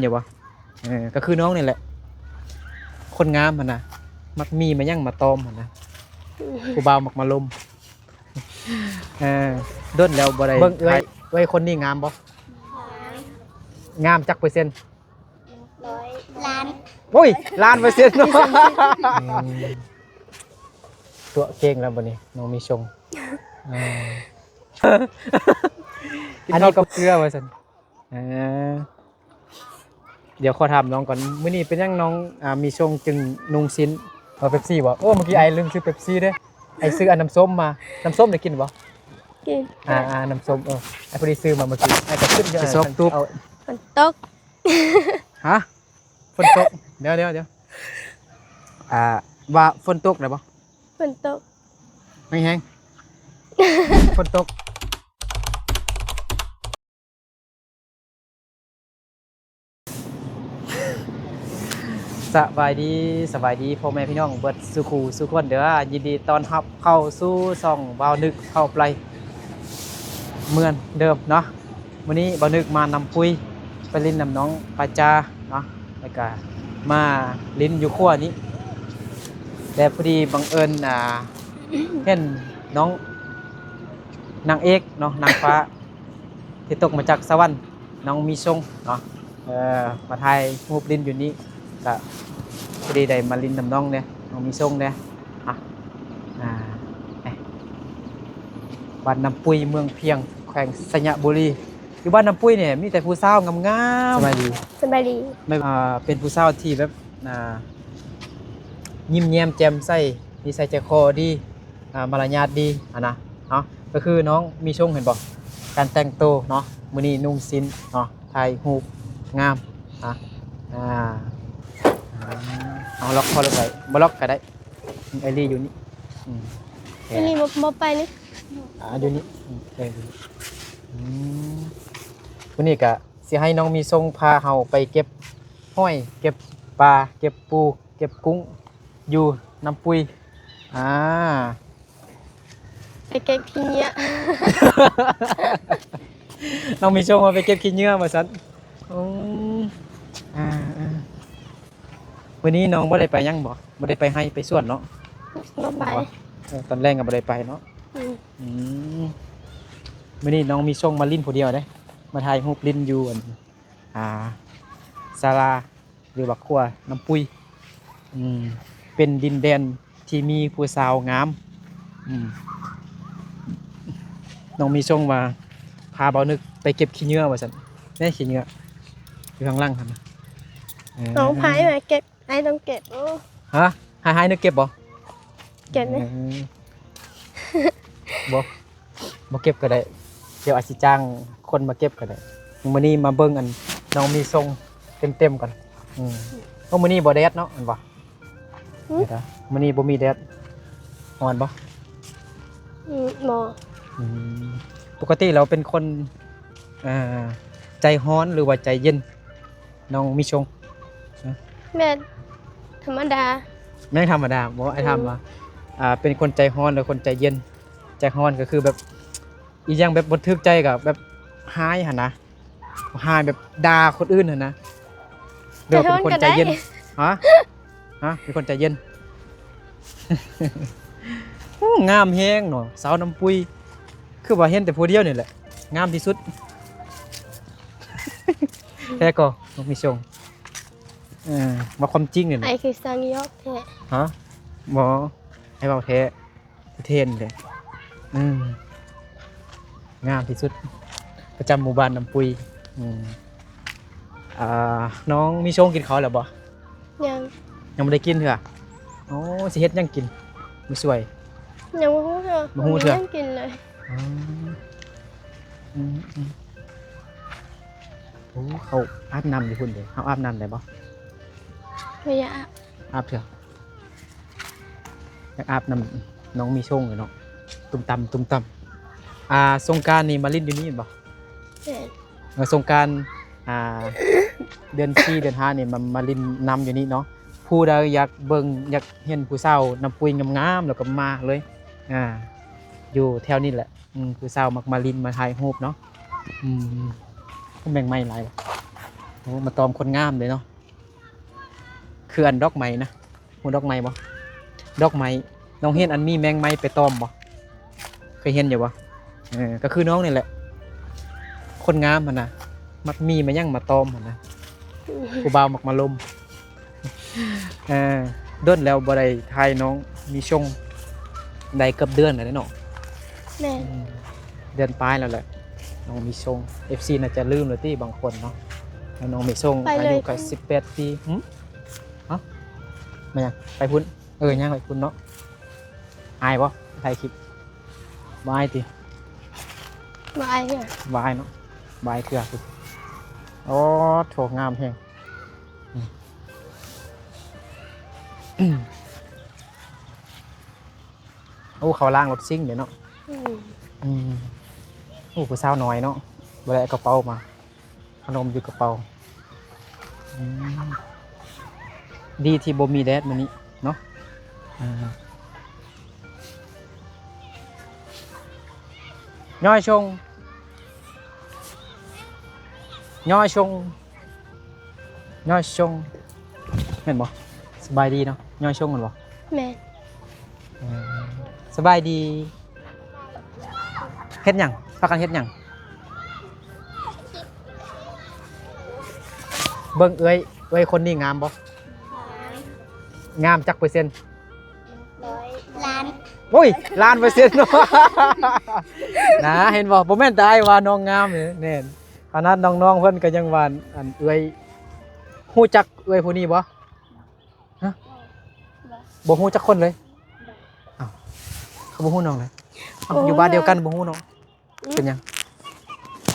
อยู่บ่ก็คือน้องนี่แหละคนงามมันนะมักมีมายั่งมาตอมมันนะผู้บ่าวมักมาลมด้นแล้วบ่ได้เบิ่งเอ้ยคนนี้งามบ่งามจักเปอร์เซ็นต์100 ล้านโอ้ย1,000,000%เนาะตัวเก่งแล้วบ่นี่น้องมีชงอันนี้ก็เกลือว่าซั่นเดี๋ยวขอถามน้องก่อนมื้อนี้เป็นยังน้องมีชงจึงนุ่งซิ้นเป๊ปซี่บ่โอ้เมื่อกี้ไอลืมซื้อเป๊ปซี่เด้ไอซื้ออันน้ำส้มมาน้ำส้มได้กินบ่กินน้ำส้มไอพอดีซื้อมาเมื่อกี้ไอก็ขึ้นเยอะซอกตุ๊บฝนตกฮะฝนตกเดี๋ยวว่าฝนตกได้บ่ฝนตกไม่แห้งฝนตกสบายดีพ่อแม่พี่น้องเบิดสุขูสุขคนเด้อยินดีต้อนรับเข้าสู่ช่องบ่าวนึกเข้าไปเหมือนเดิมเนาะวันนี้บ่าวนึกมานำปุ้ยไปลิ้นนำน้องปาจาเนาะแล้วก็มาลิ้นอยู่ขั้วนี้แต่พอดีบังเอิญเห็นน้องนางเอกเนาะนางฟ้าที่ตกมาจากสวรรค์น้องมีทรงเนาะมาถ่ายรูปลิ้นอยู่นี้ก็พอดีได้มาลิ้นนำน้องเนี่ยน้องมีทรงเนี่ยบ้านน้ำปุยเมืองเพียงแขวงสัญญบุรีคือบ้านน้ำปุยเนี่ยมีแต่ผู้สาวงามๆสบายดีไม่เป็นผู้สาวที่แบบยิ้มแย้มแจ่มใสนิสัยใจคอดีมารยาทดีนะเนาะก็คือน้องมีช่วงเห็นบอกการแต่งตัวเนาะมื้อนี้นุ่งซิ้นเนาะถ่ายรูปงามเอาล็อกพอเลยบ่ล็อกก็ได้ไอรีอยู่นี่อันนี้บ่ไปนี่อยู่นี่วันนี้ก็สิให้น้องมีทรงพาเฮาไปเก็บห้อยเก็บปลาเก็บปูเก็บกุ้งอยู่น้ำปุยไปเก็บขี้เหงื่อน้องมีชงมาไปเก็บขี้เหงื่อมาสันวันนี้น้องบ่ได้ไปยังบ่ได้ไปให้ไปสวนเนาะบ่ไปตอนแรกก็บ่ได้ไปเนาะวันนี้น้องมีชงมาลิ้นผู้เดียวได้มาถ่ายรูปลิ้นอยู่ศาลาหรือว่าครัวน้ำปุยเป็นดินแดนที่มีผู้สาวงามน้องมีช่วงมาพาเบานึกไปเก็บขี้เหงื่อว่าสันแน่ขี้เหงื่ออยู่ข้างล่างครับน้องพายมาเก็บไอ้ต้องเก็บฮะหายนึกเก็บบ่เก็บไหมบ่เก็บก็ได้เดี๋ยวอาชิจ้างคนมาเก็บก็ได้มื้อนี้มาเบิ่งอันน้องมีทรงเต็มก่อนเพราะมื้อนี้บ่แดดเนาะอันบ่มื้อนี้บ่มีแดดร้อนบ่บ่ปกติเราเป็นคนใจร้อนหรือว่าใจเย็นน้องมีชงแม่ธรรมดาไม่ธรรมดาบ่ไอ้ทำว่าเป็นคนใจร้อนหรือคนใจเย็นใจร้อนก็คือแบบอีหยังแบบบ่ทึกใจกับแบบหายหั่นนะหายแบบด่าคนอื่นหั่นนะเดี๋ยวเป็นคนใจเย็นฮะเป็นคนใจเย็นงามแฮงเนาะสาวน้ำปุยคือว่าเห็นแต่ผู้เดียวนี่แหละงามที่สุดแท้ก็มีชงมาความจริงเนี่ยไอ้คือสังยอกแท้ฮะบ่ให้เว้าแท้เทนเลยงามที่สุดประจำหมู่บ้านน้ำปุยน้องมีชงกินข้าวแล้วบ่ยังไม่ได้กินเถอะโอ้สิเฮ็ดยังกินมื้อสวยยังบ่ฮู้เถอะยังกินเลยโอ้เขาอาบน้ำอยู่พุ่นเด้เขาอาบน้ำได้บ่ไม่อยากอาบเถอะอยากอาบน้ำน้องมีชงเนาะตุ้มตำสงกรานต์นี่มาลิ้นอยู่นี่บ่สงกรานต์เดือน4เดือน5นี่มาลิ้นน้ำอยู่นี่เนาะผู้ใดอยากเบิ่งอยากเห็นผู้สาวน้ำปุยงามๆแล้วก็มาเลยอยู่แถวนี้แหละผู้สาวมักมาลินมาถ่ายรูปเนาะแบ่งไม้หลาย อ้มาตอมคนงามเลยเนาะคืออันดอกไม้นะหูดอกไม้บ่ดอกไม้น้องเห็นอันมีแมงไม้ไปตอมบ่เคยเห็นอยู่บ่ก็คือน้องนี่แหละคนงามมันนะมักมีมายั่งมาตอมมันนะผู้บ่าวมักมาลมด้นแล้วบ่ได้ทายน้องมีชงได้เกือบเดือนแล้วเนาะ แม่ เดือนปลายแล้วแหละน้องมีชง FC น่าจะลืมเลยที่บางคนเนาะน้องมีชงอายุกับ18 ปีเอ้ามายังไปพุ่นยังไปพุ่นเนาะอายบ่ถ่ายคลิปบ่อายติ บายเนี่ย บ่อายเนาะบ่อายคือพุ่นโอ้โถงามแฮงโอ้เขาล่างรถซิ่งเดี๋ยวเนาะโอ้ผู้สาวน้อยเนาะบ่ได้เอากระเป๋ามาขนมอยู่กระเป๋าดีที่บ่มีแดดมื้อนี้เนาะย่อยชงย่อยชงย่อยชงเห็นบ่สบายดีเนาะย่อยชงมันบ่ แม่ สบายดีเฮ็ดหยังพากันเฮ็ดหยังเบิ่งเอ้ยคนนี้งามบ่งามจักเปอร์เซ็นต์ ล้าน โอ้ยล้านเปอร์เซ็นต์เนาะ นะเห็นบ่บ่แม่นตายว่าน้องงามนี่แน่นขนาดน้องๆเพิ่นก็ยังว่าอันเอ้ยฮู้จักเอ้ยผู้นี้บ่ฮะบ่ฮู้จักคนเลยอ้าวเขาบ่ฮู้น้องเลยอ้าวอยู่บ้านเดียวกันบ่ฮู้น้องเป็นหยัง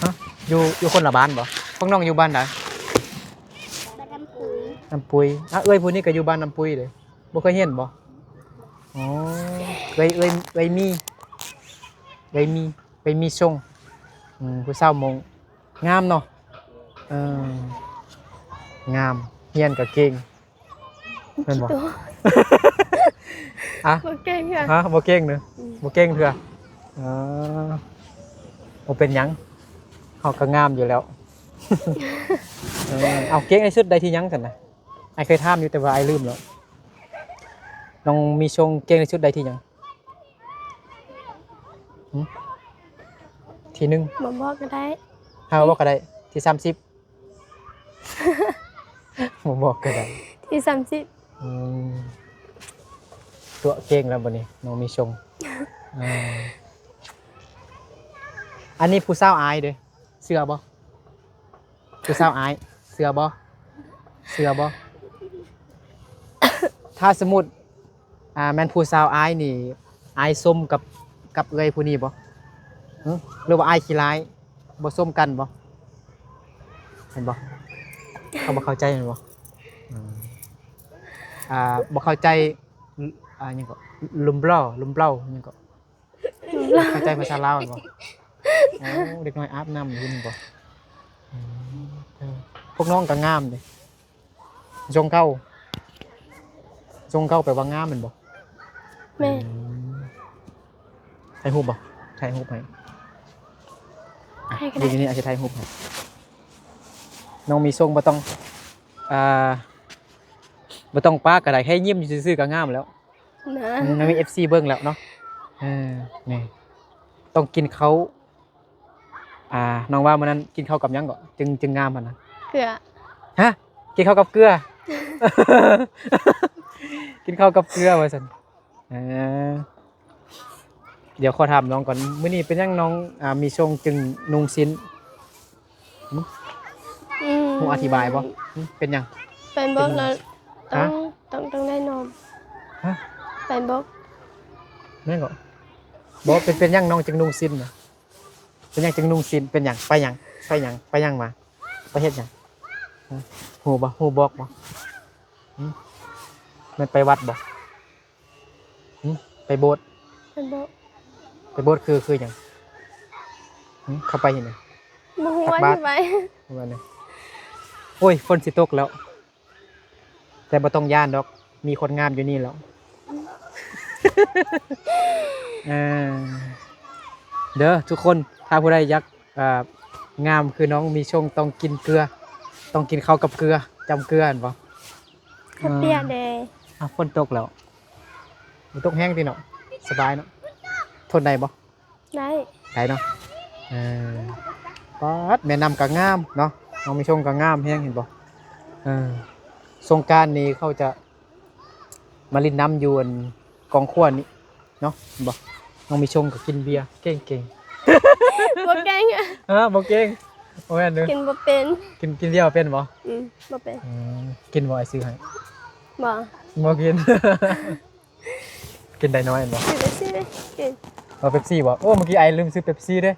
ฮะอยู่คนละบ้านบ่พวกน้องอยู่บ้านใด บ้านน้ำปุ๋ย น้ำปุยเอ้ยผู้นี้ก็อยู่บ้านน้ำปุยเลยบ่เคยเห็นบ่อ๋อเอ้ยมีชงผู้สาวมงงามเนาะงามเฮียนก็เก่งแม่นบ่ อะ บ่เก่งค่ะ ฮะบ่เก่งเด้อบ่เก่งเถื่อบ่เป็นหยังเฮาก็งามอยู่แล้ว เอาเก่งไอ้สุดได้ที่หยังซั่นน่ะไอ้เคยถามอยู่แต่ว่าไอ้ลืมแล้วน้องมีชงเก่งไอ้สุดได้ที่หยังที่หนึ่ง บ่บอกก็ได้ ถ้าบอกก็ได้ที่30 บ่บอกก็ได้ ที่30 ตัวเก่งแล้วบัดนี้น้องมีชงอันนี้ผู้สาวอายเด้อเชื่อบ่ผู้สาวอายเชื่อบ่ถ้าสมมุติแม่นผู้สาวอายนี่อายส้มกับเอ้ยผู้นี้บ่หรือว่าอายขี้ร้ายบ่ส้มกันบ่เห็นบ่เขาบ่เข้าใจแม่นบ่บ่เข้าใจหยังก็ลุมเปล่าหยังก็เข้าใจภาษาลาวแม่นบ่โอ้เด็กน้อยอาบน้ำอยู่นี่บ่พวกน้องก็งามเด้จงเข้าแปลว่างามแม่นบ่ แม่ ถ่ายรูปบ่ถ่ายรูปให้ ให้ก็ได้ นี่อาจจะถ่ายรูปให้น้องมีทรงบ่ต้องป้าก็ได้ให้ยิ้มอยู่ซื่อๆก็งามแล้ว นะ มันมี FC เบิ่งแล้วเนาะนี่ต้องกินเขาน้องว่ามื้อนั้นกินข้าวกับหยังก็จึงงามหั่นนะ เกลือ ฮะกินข้าวกับเกลือ กินข้าวกับเกลือว่าซั่นเดี๋ยวขอถามน้องก่อนมื้อนี้เป็นหยังน้องมีทรงจึงนุ่งสิ้นฮู้อธิบายบ่เป็นหยัง เป็นบอกแล้ว ฮะ ต้องได้นม ฮะ เป็นบอก แม่นบ่บ่เป็นหยังน้องจึงนุ่งสิ้นน่ะเป็นหยังจึงนุ่งสิ้นเป็นหยังไปหยังมาไปเฮ็ดหยังฮู้บอกบ่มันไปวัดบ่ไปโบสถ์ เป็นบอก ไปโบสถ์คือหยังเข้าไปเห็นหยัง บ่ฮู้ ตัก ว่า บาตร สิไป ว่านี่โอ้ยฝนสิตกแล้ว แต่บ่ต้องย่านดอกมีคนงามอยู่นี่แล้ว เด้อทุกคนถ้าผู้ใดอยากงามคือน้องมีชงต้องกินเกลือ ต้องกินข้าวกับเกลือจำเกลือเห็นบ่ ข้าวเปียกแดง ฝนตกแล้วฝนตกแห้งดีเนาะสบายเนาะทนได้บ่ ได้ ได้เนาะป๊าดแม่น้ำก็งามเนาะน้องมีชงก็งามแห้งเห็นบ่สงกรานต์นี้เขาจะมาลินน้ำอยวนกองขวนี่เนาะเห็นบ่น้องมีชงก็กินเบียร์เก่งบ่เก่งอะ บ่เก่งโอ้ยอันนึง กินบ่เป็น กินเบียร์เป็นบ่ บ่เป็น กินบ่ไอ้ซื้อให้ บ่ บ่กิน กินได้น้อยเห็นบ่ กินได้สิกิน เอาเป๊ปซี่บ่โอ้เมื่อกี้ไอ้ลืมซื้อเป๊ปซี่เด้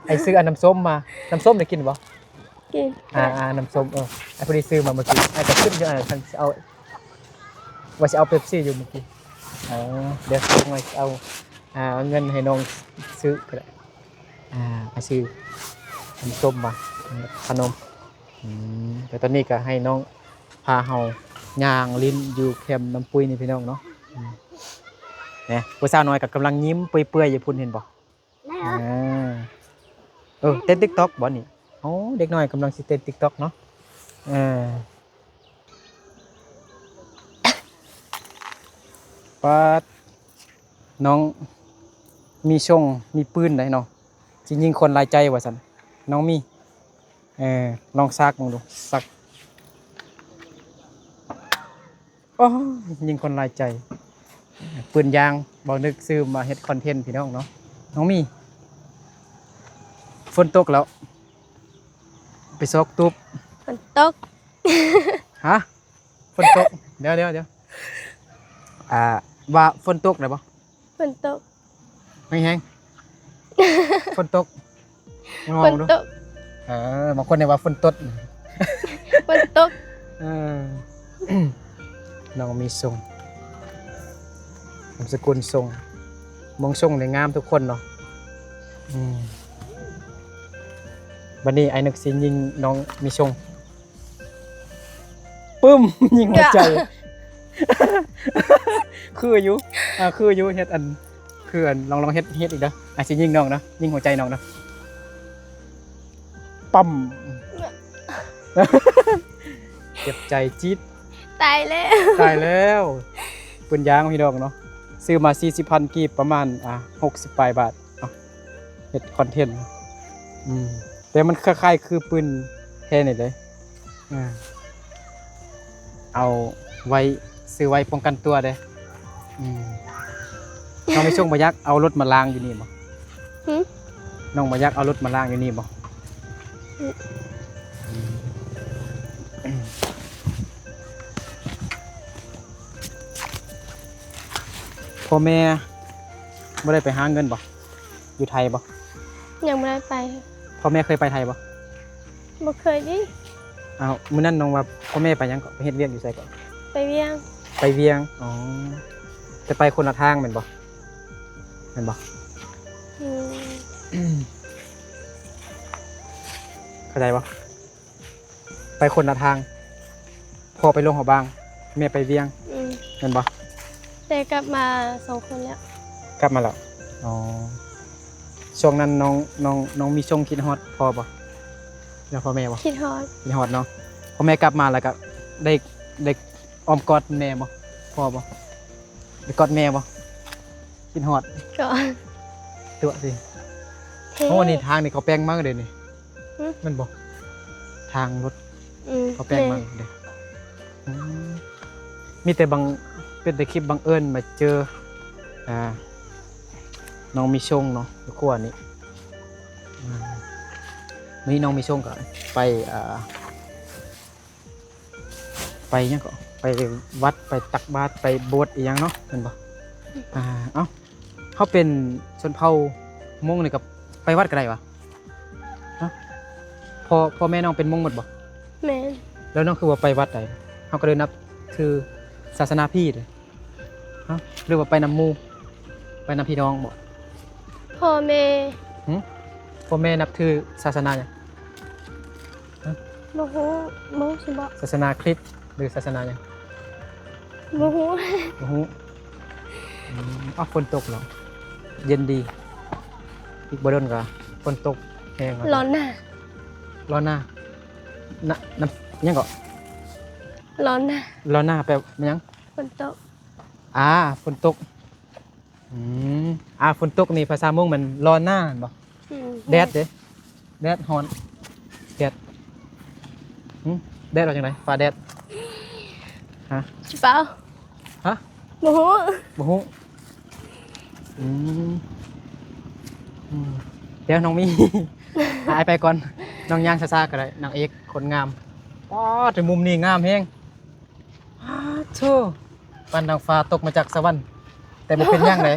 ไอ้ซื้ออันน้ำส้มมาน้ำส้มได้กินบ่ กิน น้ำส้มไอ้พอดีซื้อมาเมื่อกี้ไอ้ก็ขึ้นอยู่ท่านเอาว่าจะเอาเป๊ปซี่อยู่เมื่อกี้เดี๋ยวส่งไว้เอาเงินให้น้องซื้อก็ได้ไปซื้อน้ำส้มมาขนมแต่ตอนนี้ก็ให้น้องพาเฮาย่างลิ้นอยู่แคมป์น้ำปุ้ยนี่พี่น้องเนาะเนี่ยผู้สาวน้อยก็กำลังยิ้มเปื่อยๆอยู่พุ่นเห็นบ่เต้น TikTok บ่นี่โอ้เด็กน้อยกำลังสิเต้น TikTok เนาะปัดน้องมีชงมีปืนได้เนาะสิยิงคนหลายใจว่าซั่นน้องมีลองซักมึงดูซักโอ้ยิงคนหลายใจปืนยางบ่นึกซื้อมาเฮ็ดคอนเทนต์พี่น้องเนาะน้องมีฝนตกแล้วไปซอกตุบ ฝนตก ฮะฝนตกเดี๋ยวว่าฝนตกได้บ่ ฝนตก ไม่แห้ง ฝนตกง ฝ ง น ดู ตก บางคนเนี่ยว่าฝนตด ฝนตก น้องมีทรงนามสกุลทรงมองทรงในงามทุกคนเนาะวันนี้ไอ้นึกสิยิงน้องมีทรงปึ้ม ยิงหัวใจ คืออยู่เฮ็ดอันคืออันลองเฮ็ดอีกเด้อสิยิงน้องนะยิงหัวใจน้องนะปั๊ม เจ็บใจจี๊ด ตายแล้ว ตายแล้วปืนยางพี่น้องเนาะซื้อมา 40,000 กีบประมาณ60ปลายบาทเฮ็ดคอนเทนต์แต่มันคล้ายๆคือปืนแท้นี่เลยเอาไว้ซื้อไว้ป้องกันตัวเด้น้องไม่ช่วงบ่ยักเอารถมาล้างอยู่นี่บ่น้องบ่ยักเอารถมาล้างอยู่นี่บ่พ่อแม่ไม่ได้ไปหาเงินบ่อยู่ไทยบ่ ยังไม่ได้ไป พ่อแม่เคยไปไทยบ่ บ่เคยดิ มื้อนั้นน้องว่าพ่อแม่ไปยังก็ไปเฮ็ดเวียกอยู่ไสก่อน ไปเวียง ไปเวียงจะไปคนละทางแม่นบ่เข้าใจบ่ไปคนละทางพ่อไปลงหัวบางแม่ไปเวียงแม่นบ่ แต่กลับมา2 คนแล้ว กลับมาแล้วช่วงนั้นน้องมีช่วงคิดฮอดพ่อบ่แล้วพ่อแม่บ่ คิดฮอด คิดฮอดเนาะพ่อแม่กลับมาแล้วก็ได้อ้อมกอดแม่บ่พ่อบ่ได้กอดแม่บ่คิดฮอด ก่อน ตัวสิโอ้นี่ทางนี่เขาแปลงมากเลยนี่มันบ่ทางรถเขาแปลงมากเด้มีแต่เป็นแต่คลิปบังเอิญมาเจอน้องมีชงเนาะอยู่ขั้วนี้มีน้องมีชงก็ไปยังก็ไปวัดไปตักบาตรไปโบสถ์อีหยังเนาะเห็นบ่เขาเป็นชนเผ่ามงนี่กับไปวัดก็ได้วะพ่อแม่น้องเป็นมงหมดบ่ แม่น แล้วน้องคือว่าไปวัดใดเขาก็เลยนับคือศาสนาพี่เลยหรือว่าไปนำหมู่ไปนำพี่น้องบ่ พ่อแม่ พ่อแม่นับถือศาสนาหยัง บ่ฮู้บ่สิบอก ศาสนาคริสต์หรือศาสนาหยัง บ่ฮู้ บ่ฮู้ฝนตกเหรอเย็นดีอีกบ่โดนก็ฝนตกแห้ง ร้อนหน้า ร้อนหน้า ยังก็ ร้อนนะ รอหน้าแปลว่ายัง ฝนตก ฝนตกฝนตกนี่ภาษามงมันรอหน้าบ่ อืม แดดเด้แดดฮ้อนแดดแดดว่าจังไดฟ้าแดดฮะ ใช่เปล่า ฮะ โอ้โห บ่ฮู้เดี๋ยวน้องมี หายไปก่อนน้องย่างซ่าๆก็ได้นางเอกคนงามแต่มุมนี้งามแฮงโธ่ปันนางฟ้าตกมาจากสวรรค์แต่บ่เป็นหยังได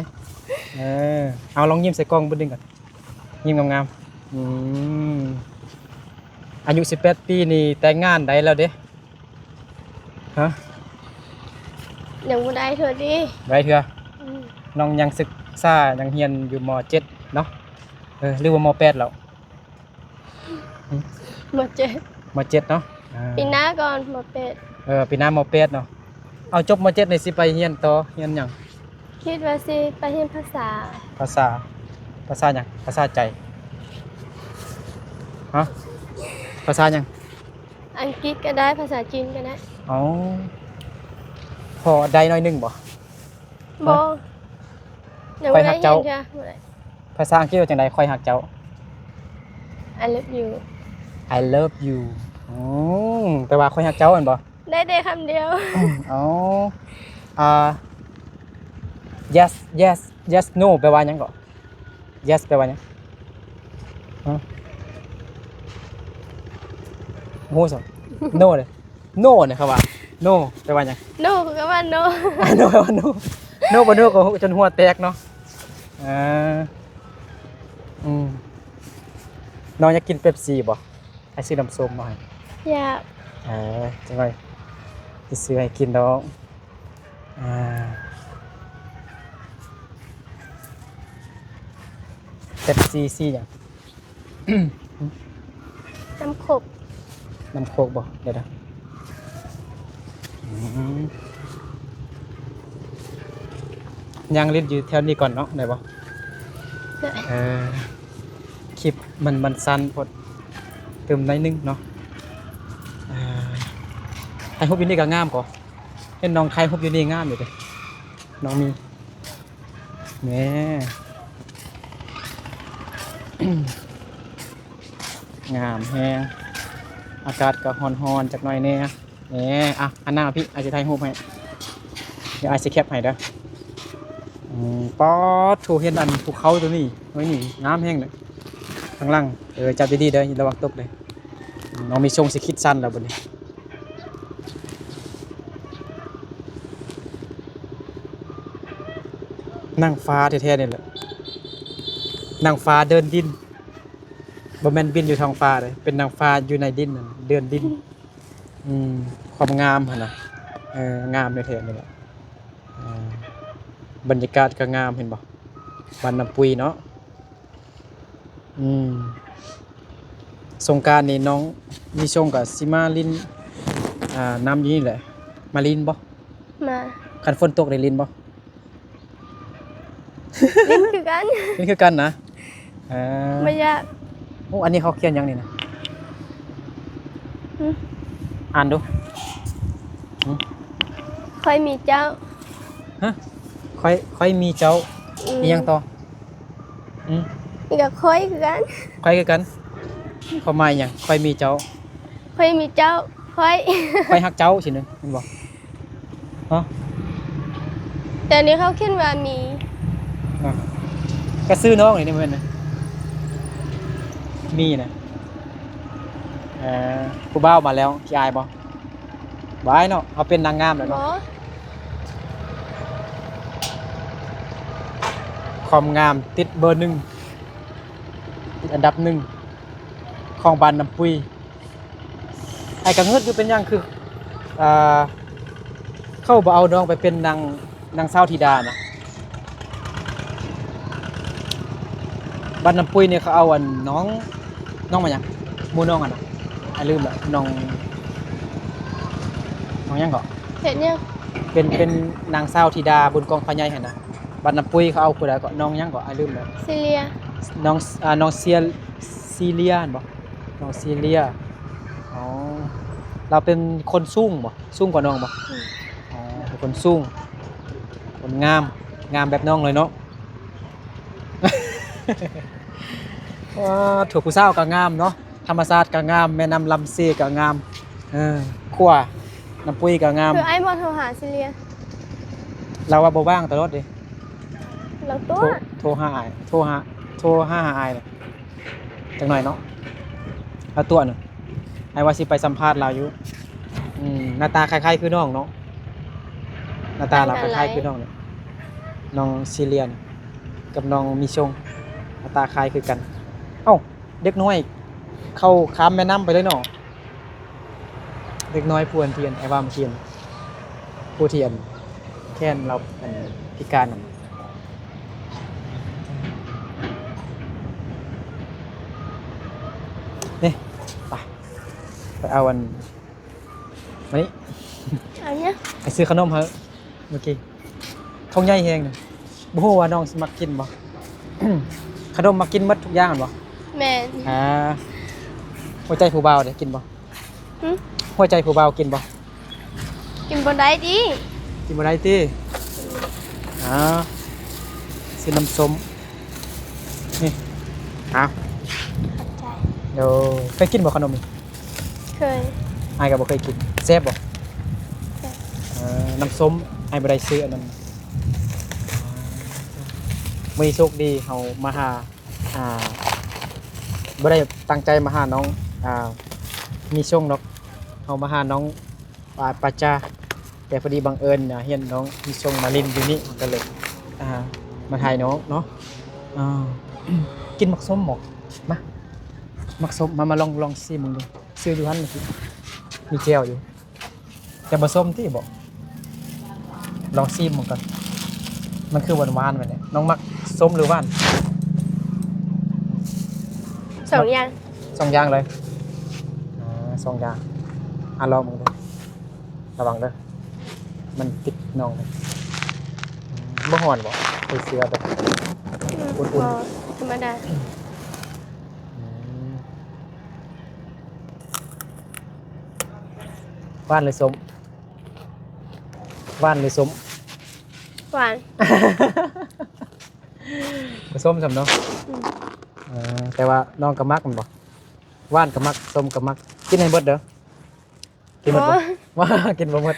เอาลองยิ้มใส่กล้องเบิ่งดึงก่อนยิ้มงามๆอายุ18ปีนี่แต่งงานได้แล้วเด้ฮะ ยังบ่ได้เถอะดิ ได้เถื่อ อืม น้องยังศึกษายังเรียนอยู่ม.7 เนาะหรือว่าม.8 แล้ว มาเจ็ด ม.7 เนาะ ปีหน้าก่อนมาเป็ด ปีหน้าม.8 เนาะเอาจบม.7 นี่สิไปเรียนต่อเรียนหยัง คิดว่าสิไปเรียนภาษา ภาษาหยังภาษาใจฮะภาษาหยัง อังกฤษก็ได้ภาษาจีนก็ได้ อ๋อพอได้หน้อยหนึงบ่ บ่ยัง ไป บ่ หั ได้ ก เรี เจ้า ยนจ้ะบ่ได้ ภาษาอังกฤษว่าจังได๋ค่อยฮักเจ้า I love you I love you แปลว่าค่อยฮักเจ้าแม่นบ่ ได้คำเดียว อ๋อyes yes yes no แปลว่าหยังก็ yes แปลว่าหยังโง่สิ no เลย no เนี่ยครับว่า no แปลว่าหยัง no คือก็ว่า no no แปลว่า no no บ่ no ก็จนหัวแตกเนาะน้องอยากกินเป๊ปซี่บ่ให้ซื้อน้ำส้มมาให้ อยาก จังได๋สิซื้อให้กินดอกเป๊ปซี่ซี่หยัง น้ำขบ น้ำโคกบ่เดี๋ยวนะยังเล่นอยู่แถวนี้ก่อนเนาะได้บ่ ได้ คลิปมันสั้นพดเติมหน่อยนึงเนาะไทยฮุบอยู่นี่ก็งามก่อเห็นน้องไทยฮุบอยู่นี่งามอยู่เด้น้องมีแหม่ งามแฮงอากาศก็ร้อนๆจักหน่อยแน่แหมอันหน้าพี่อาจจะไทยฮุบให้เดี๋ยวอาจจะแคปให้เด้อป๊อดโถเห็นอันภูเขาตัวนี้ไว้นี่งามแฮงเลยข้างล่างจับดีๆเด้อระวังตกเลยน้องมีชงสิคิดสั้นแล้วบัดนี้นั่งฟ้าแท้ๆนี่แหละนั่งฟ้าเดินดินบ่แม่นบินอยู่ท้องฟ้าเลยเป็นนางฟ้าอยู่ในดินนั่นเดินดินความงามหั่นน่ะงามแท้ๆนี่แหละบรรยากาศก็งามเห็นบ่บ้านน้ำปุยเนาะสงกรานต์นี่น้องมีชงกับสิมาลินน้ำอยู่นี่แหละมาลินบ่ มา คันฝนตกได้ลินบ่ ลิ้นคือกัน นี่คือกันนะไม่ยาก โอ้อันนี้เขาเขียนหยังนี่นะ อ่านดู ค่อยมีเจ้า ฮะค่อยมีเจ้าอีหยังต่อกับค่อยคือกัน ค่อยคือกันความหมายหยังค่อยมีเจ้า ค่อยมีเจ้าค่อย ค่อยฮักเจ้าสินึงแม่นบ่ฮะ แต่อันนี้เขาเขียนว่ามี ก็ซื้อน้องนี่แม่นนะมีนะผู้บ่าวมาแล้วขี้อายบ่บายเนาะเขาเป็นนางงามแล้ว บ่ เนาะความงามติดเบอร์ 1ติดอันดับ 1ของบ้านน้ำปุยไอ้กังเฮิดอยู่เป็นหยังคือเข้าบ่เอาน้องไปเป็นนางสาวธิดานะบ้านน้ำปุยเนี่ยเขาเอาอันน้องมาหยังหมู่น้องอ่ะนะไอ้ลืมละน้องหยังก็ เห็นยัง เป็นนางสาวธิดาบนกองพญายหั่นน่ะบ้านน้ำปุยเขาเอาผู้ใดก็น้องหยังก็ไอ้ลืมแล้ว ซิเลีย น้องซีเลียนบ่น้องซีเลียอ๋อ เราเป็นคนสูงบ่สูงกว่าน้องบ่อ๋อเป็นคนสูงคนงามงามแบบน้องเลยเนาะ ว้าถั่วผู้สาวก็งามเนาะธรรมศาสตร์ก็งามแม่น้ำลำซีก็งามขั่วน้ำปุ้ยก็งาม คือไอ้บอลโทรหาซิเลีย เราว่าบ่ว่างตลอดเด้ เราตัว โทรหาอ้ายโทรหาอ้ายเลยจังหน่อยเนาะเอาตัวหนึ่งไอ้ว่าสิไปสัมภาษณ์เราอยู่หน้าตาคล้ายๆคือน้องเนาะหน้าตาเราคล้ายๆคือน้องเนี่ยน้องซีเรียนกับน้องมีชงหน้าตาคล้ายคือกันเอ้าเด็กน้อยเข้าข้ามแม่น้ำไปเลยเนาะเด็กน้อยพวนเทียนไอ้ว่ามันเทียนผู้เทียนแค่นเราเป็นพิการนั่นนี่ไปเอาวันนี้ อันเนี้ย ไปซื้อขนมเฮ้เมื่อกี้ทงใหญ่แฮงเนี่ยบ่ฮู้ว่าน้องสิมักกินบ่ ขนมมักกินหมดทุกอย่างบ่ แมน หัวใจผู้บ่าวได้กินบ่ หึ หัวใจผู้บ่าวกินบ่ กินบนได้ดิ กินบ่ได้ติซื้อน้ำส้มนี่ขเอาอบใจ เดี๋ยวเคยกินบ่ขนมนี่ เคย อ้ายก็บ่เคยกินแซ่บบ่ แซ่บ น้ำส้มอ้ายบ่ได้ซื้ออันนั้นมีโชคดีเฮามาหาบ่ได้ตั้งใจมาหาน้องมีช่วงเนาะเฮามาหาน้องปาจาแต่พอดีบังเอิญเห็นน้องมีช่วงมาลินอยู่นี่ก็เลยมาถ่ายน้องเนาะกินมักส้มหมกมามักส้มมาลองซิมึงดูซื้ออยู่หั่นเมื่อกี้มีแก้วอยู่แต่บ่ส้มที่บ่ลองซิมึงก่อนมันคือหวานๆแบบนี้น้องมักส้มหรือหวาน สองอย่าง สองอย่างเลยสองอย่างลองมึงดูระวังเด้อมันติดน้องเลยบ่ห่อนบ่ไปเสือแบบอุ่น พอธรรมดา หวานเลยส้มหวานเลยส้ม หวาน ส้มสำเนาะแต่ว่าน้องก็มักมันบ่หวานก็มักส้มก็มักกินให้หมดเด้อกินหมดบ่ว่ากินบ่หมด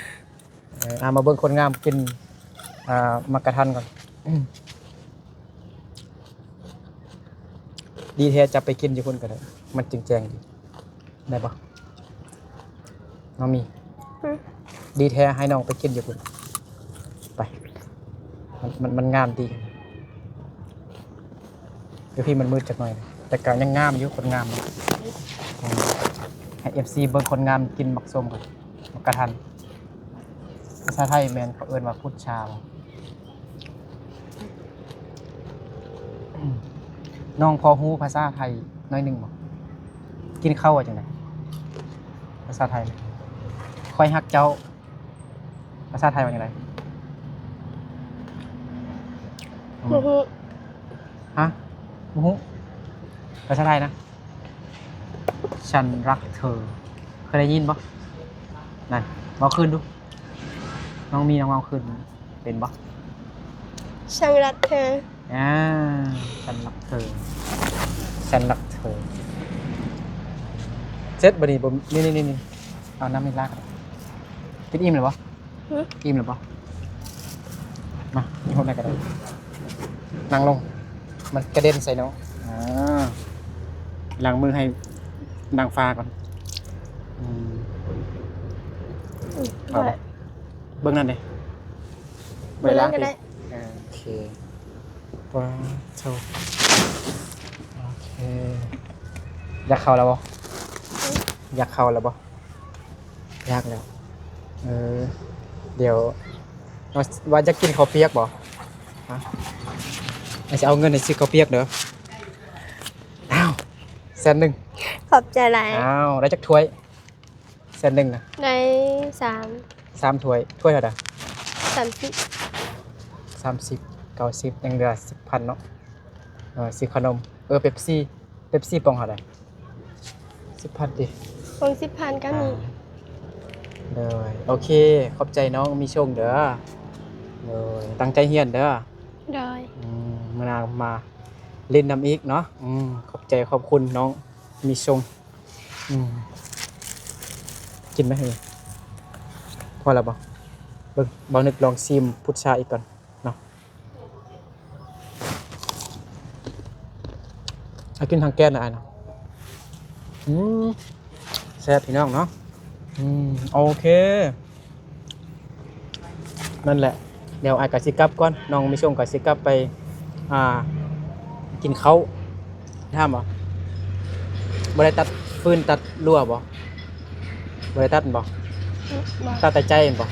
มาเบิ่งคนงามกินมักกะทันก่อนดีแท้จะไปกินอยู่คนก็ได้มันจริงแจงดีได้บ่น้องมีดีแท้ให้น้องไปกินอยู่คนไปมันงามดีเดี๋ยวพี่มันมืดจักหน่อยแต่ก็ยังงามอยู่คนงามให้ FC เบิ่งคนงามกินมักส้มก่อนมักกะทันภาษาไทยแม่นเขาเอิ้นว่าพุทธาน้องพอฮู้ภาษาไทยน้อยหนึงบ่กินข้าวว่าจังได๋ภาษาไทยคอยฮักเจ้าภาษาไทยว่าจังได๋ ฮู้ฮู้ ฮะบ่ฮู้ภาษาไทยนะฉันรักเธอเคยได้ยินบ่นั่นเว้าคืนดูน้องมีน้องเว้าคืนเป็นบ่ ช่างรักเธอ ฉันรักเธอฉันรักเธอเสร็จบ่นี่บ่นี่เอาน้ำนี่ลาดกินอิ่มหรือบ่อิ่มหรือบ่มานี่คนไหนก็ได้นั่งลงมันกระเด็นใส่น้องล้างมือให้นางฟ้าก่อนเอาบ่เบิ่งนั่นเด้บ่ได้ล้าง ก็ ดิ ได้ โอเคว้าวโชว์โอเคอยากเข้าแล้วบ่อยากเข้าแล้วบ่อยากแล้วเดี๋ยวว่าจะกินข้าวเปียกบ่ฮะจะเอาเงินไปซื้อข้าวเปียกเด้ออ้าว100,000 ขอบใจหลาย อ้าวได้จักถ้วย100,000นะ ใน3ถ้วยถ้วยเท่าใด 30 30 90ยังเหลือ 10,000 เนาะซื้อขนมเป๊ปซี่ปองเท่าใด 10,000 ดิ คง10,000ก็มี เลยโอเคขอบใจน้องมีโชคเด้อเลยตั้งใจเรียนเด้อ โดย มาเล่นน้ำอีกเนาะขอบใจขอบคุณน้องมีโชคกินไหมเฮ้ยพอแล้วบ่เบิ่งบ่นึกลองซิมพุทราอีกก่อนเนาะเอากินทางแก้นนะอ่ะเนาะแซ่บพี่น้องเนาะโอเคนั่นแหละเดี๋ยวไอ้กะสิกลับก่อนน้องมีช่วงกะสิกลับไปกินข้าวถามบ่บ่ได้ตัดฟืนตัดรั่วบ่ได้ตัดบ่ บ่ ตัดแต่ใจเห็นบ่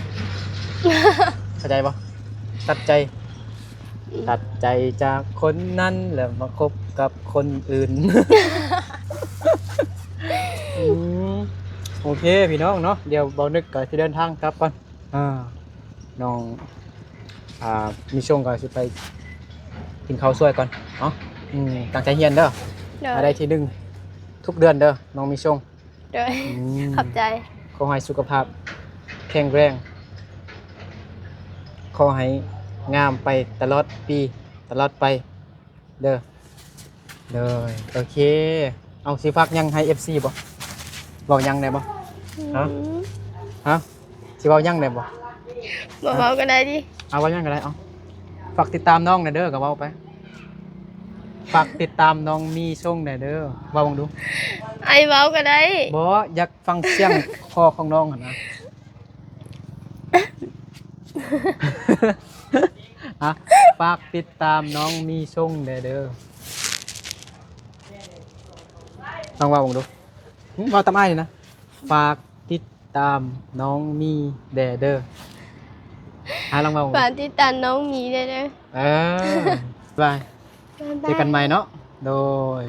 เข้าใจบ่ตัดใจจากคนนั้นแล้วมาคบกับคนอื่น โอเคพี่น้องเนาะเดี๋ยวเบานึกก็สิเดินทางกลับก่อนน้องมีช่วงก็สิไปกินข้าวสวยก่อนเนาะตั้งใจเรียนเด้อ โดย มาได้ที่หนึ่งทุกเดือนเด้อน้องมีช่วง โดยขอบใจ ขอให้สุขภาพแข็งแรงขอให้งามไปตลอดปีตลอดไปเด้อโอเคเอาสิฝากยังให้ FC บ่บอกยังได้บ่ ฮะ ฮะสิเว้ายังได้บ่ บ่เว้าก็ได้ดิ เอาว่ายังก็ได้เอาฝากติดตามน้องหน่อยเด้อก็เว้าไปฝากติดตามน้องมีช่องหน่อยเด้อเว้าลองดู ไอเว้าก็ได้ บ่อยากฟังเสียง คอของน้องหั่นนะ อ่ะฝากติดตามน้องมีช่องหน่อยเด้อลองเว้าลองดูเว้าตามอ้ายนี่นะฝากติดตามน้องมีเด้อลองเว้าลองดู ฝากติดตามน้องหมีได้เด้อบ าย บ๊ายบาย เจอกันใหม่เนาะโดย